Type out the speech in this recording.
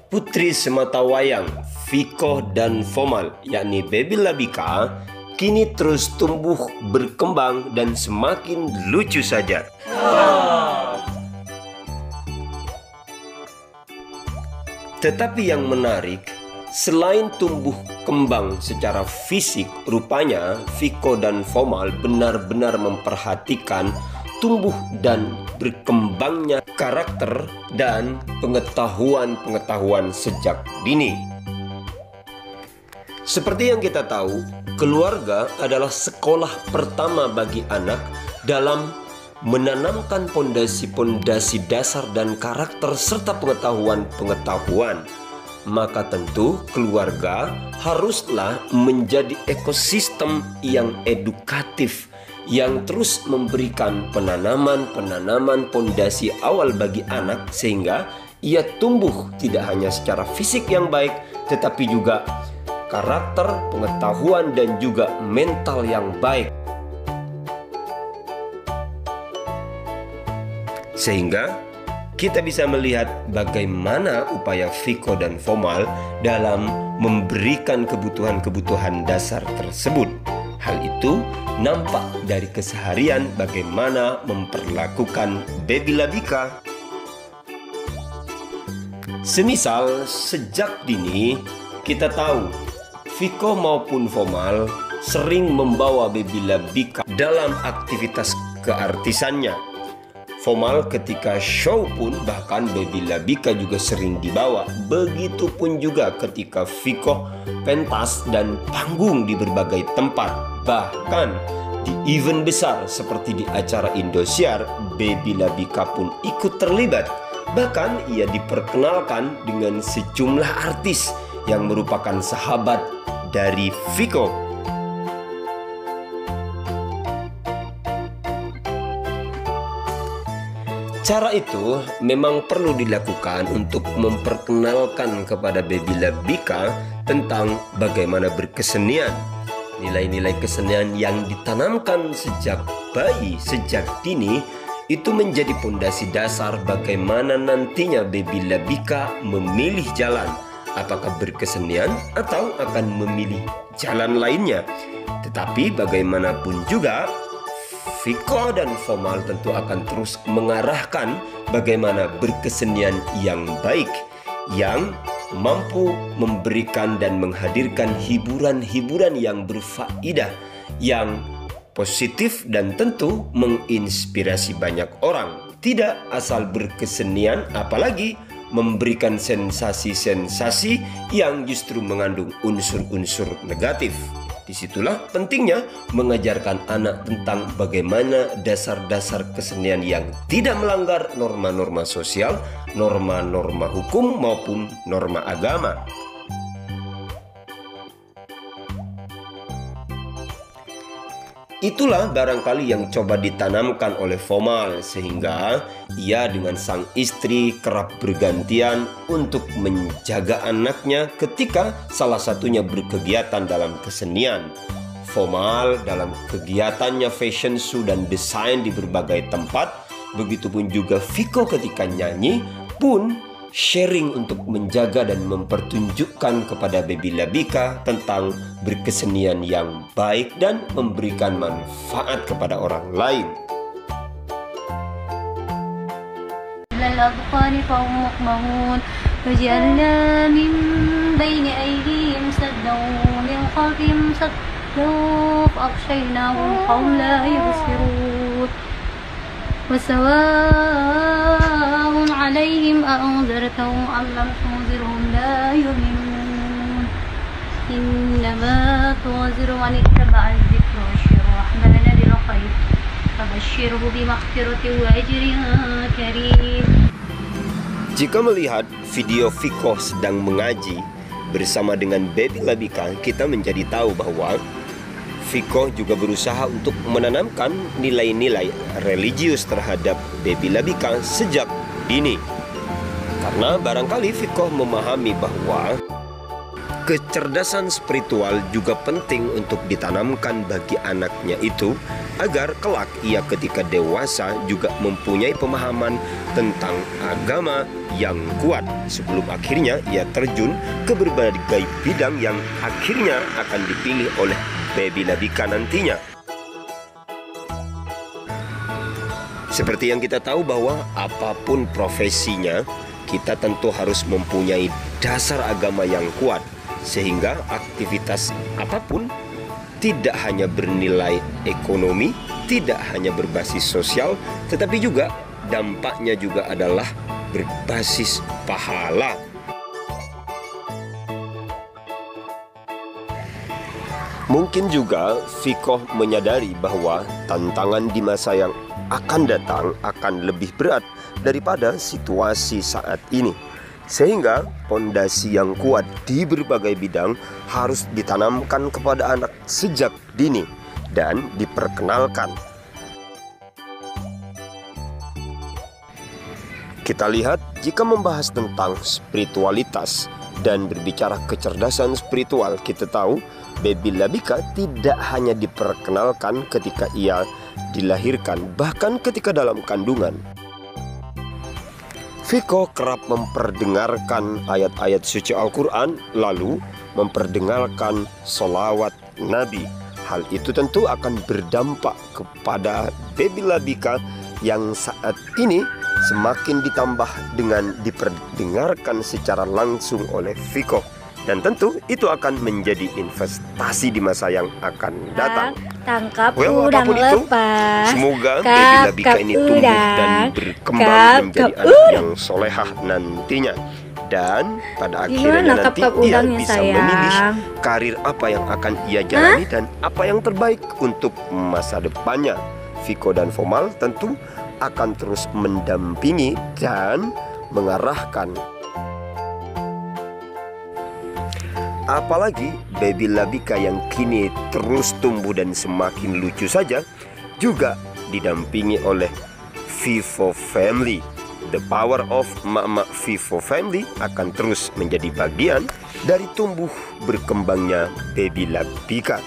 putri sematawayang Viko dan Fomal, yakni Baby Labika, kini terus tumbuh, berkembang, dan semakin lucu saja. Tetapi yang menarik, selain tumbuh kembang secara fisik, rupanya Viko dan Fomal benar-benar memperhatikan tumbuh dan berkembangnya karakter dan pengetahuan sejak dini. Seperti yang kita tahu, keluarga adalah sekolah pertama bagi anak dalam menanamkan pondasi-pondasi dasar dan karakter serta pengetahuan. Maka tentu keluarga haruslah menjadi ekosistem yang edukatif, yang terus memberikan penanaman pondasi awal bagi anak, sehingga ia tumbuh tidak hanya secara fisik yang baik, tetapi juga karakter, pengetahuan, dan juga mental yang baik. Sehingga kita bisa melihat bagaimana upaya Viko dan Fomal dalam memberikan kebutuhan dasar tersebut. Hal itu nampak dari keseharian bagaimana memperlakukan Baby Labika. Semisal sejak dini kita tahu Viko maupun Fomal sering membawa Baby Labika dalam aktivitas keartisannya. Fomal ketika show pun bahkan Baby Labika juga sering dibawa. Begitupun juga ketika Viko pentas dan panggung di berbagai tempat. Bahkan di event besar seperti di acara Indosiar, Baby Labika pun ikut terlibat. Bahkan ia diperkenalkan dengan sejumlah artis yang merupakan sahabat dari Viko. Cara itu memang perlu dilakukan untuk memperkenalkan kepada Baby Labika tentang bagaimana berkesenian. Nilai-nilai kesenian yang ditanamkan sejak bayi, sejak dini, itu menjadi pondasi dasar bagaimana nantinya Baby Labika memilih jalan, apakah berkesenian atau akan memilih jalan lainnya. Tetapi bagaimanapun juga, Viko dan Fomal tentu akan terus mengarahkan bagaimana berkesenian yang baik, yang mampu memberikan dan menghadirkan hiburan-hiburan yang berfaedah, yang positif dan tentu menginspirasi banyak orang. Tidak asal berkesenian, apalagi memberikan sensasi-sensasi yang justru mengandung unsur-unsur negatif. Disitulah pentingnya mengajarkan anak tentang bagaimana dasar-dasar kesenian yang tidak melanggar norma-norma sosial, norma-norma hukum maupun norma agama. Itulah barangkali yang coba ditanamkan oleh Fomal, sehingga ia dengan sang istri kerap bergantian untuk menjaga anaknya ketika salah satunya berkegiatan dalam kesenian. Fomal dalam kegiatannya fashion show dan desain di berbagai tempat, begitupun juga Viko ketika nyanyi pun sharing untuk menjaga dan mempertunjukkan kepada Baby Labika tentang berkesenian yang baik dan memberikan manfaat kepada orang lain. وسواء عليهم أأنذرتهم أم لم تنذرهم لا يؤمنون إنما تنذر من اتبع الذكر واشترى رحمن بالخير فبشره بمغفرة وأجر كريم. Jika melihat video Viko sedang mengaji bersama dengan Baby Labika, kita menjadi tahu bahwa Viko juga berusaha untuk menanamkan nilai-nilai religius terhadap Baby Labika sejak dini. Karena barangkali Viko memahami bahwa kecerdasan spiritual juga penting untuk ditanamkan bagi anaknya itu, agar kelak ia ketika dewasa juga mempunyai pemahaman tentang agama yang kuat sebelum akhirnya ia terjun ke berbagai bidang yang akhirnya akan dipilih oleh Baby Labika nantinya. Seperti yang kita tahu bahwa apapun profesinya, kita tentu harus mempunyai dasar agama yang kuat, sehingga aktivitas apapun tidak hanya bernilai ekonomi, tidak hanya berbasis sosial, tetapi juga dampaknya juga adalah berbasis pahala. Mungkin juga Fikoh menyadari bahwa tantangan di masa yang akan datang akan lebih berat daripada situasi saat ini, sehingga pondasi yang kuat di berbagai bidang harus ditanamkan kepada anak sejak dini dan diperkenalkan. Kita lihat, jika membahas tentang spiritualitas dan berbicara kecerdasan spiritual, kita tahu Baby Labika tidak hanya diperkenalkan ketika ia dilahirkan, bahkan ketika dalam kandungan. Fikoh kerap memperdengarkan ayat-ayat suci Al-Quran, lalu memperdengarkan sholawat Nabi. Hal itu tentu akan berdampak kepada Baby Labika yang saat ini semakin ditambah dengan diperdengarkan secara langsung oleh Fikoh. Dan tentu itu akan menjadi investasi di masa yang akan datang. Tangkap Apapun itu, lepas. semoga Baby Labika ini tumbuh dan berkembang menjadi anak yang solehah nantinya. Dan pada akhirnya nanti ia bisa memilih karir apa yang akan ia jalani dan apa yang terbaik untuk masa depannya. Fikoh dan Fomal tentu akan terus mendampingi dan mengarahkan. Apalagi Baby Labika yang kini terus tumbuh dan semakin lucu saja juga didampingi oleh Vivo Family. The power of Mak-Mak Vivo Family akan terus menjadi bagian dari tumbuh berkembangnya Baby Labika.